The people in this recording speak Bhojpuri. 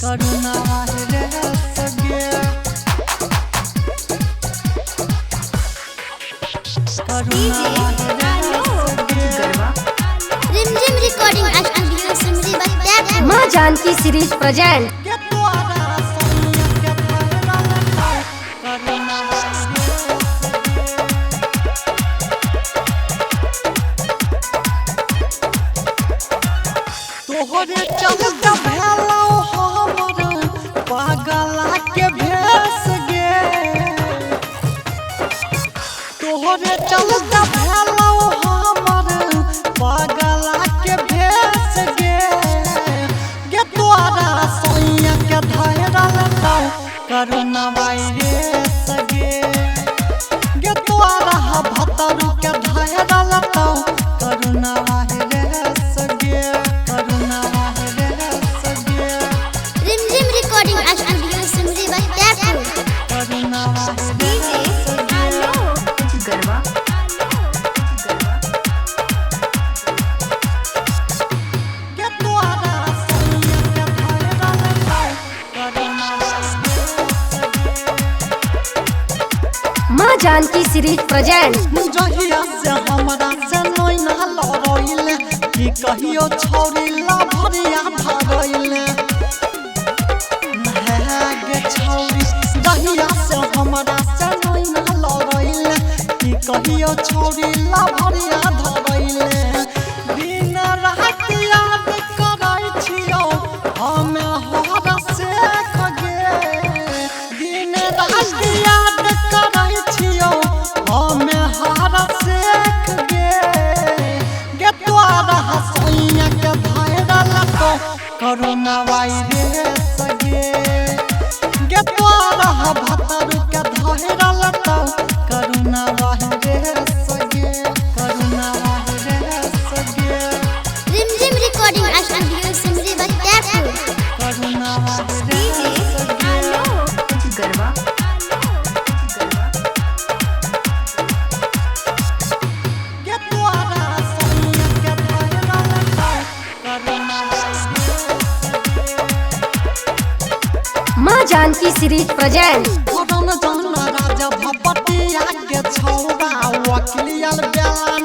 करुणा रे सगे करुणा रिमझिम रिकॉर्डिंग स्टूडियो सिमरी बत्तियापुर। माँ जानकी सीरीज प्रेजेंट। तोहरे चलता भेलो हमर पागला के भेस गे तोहरे चलता भेलो हमर पागला के भेस गे गे तोरा सोइया के धरल तौ करुणा वायरस गे गे तोरा भतरू के धरल तौ करुणा वायरस गे रिमझिम रिकॉर्डिंग स्टूडियो सिमरी बत्तियापुर। माँ जानकी सीरीज प्रेजेंट। जहिया से हमरा से नोई ना लड़इले कि कहियो छौरी ला भरिया धरइले गे छौरी जहिया से हमरा से नोई ना लड़इले कि कहियो छौरी ला भरिया धरइले दिन रात याद करै छियो हमे हर से खगे दिन रात याद करै छियो हमे हर से खगे गे तोरा हसैया के धरल तो करुणा वायरस गे गे तोरा भतरू के धरल तो करुणा वायरस गे करुणा वायरस गे रिमझिम रिकॉर्डिंग स्टूडियो सिमरी बत्तियापुर। करुणा वायरस गे तोरा सोइया के धरल तो करुणा माँ जानकी सीरीज प्रेजेंट। राजा भपटिया के छौरा वकीलियल बेला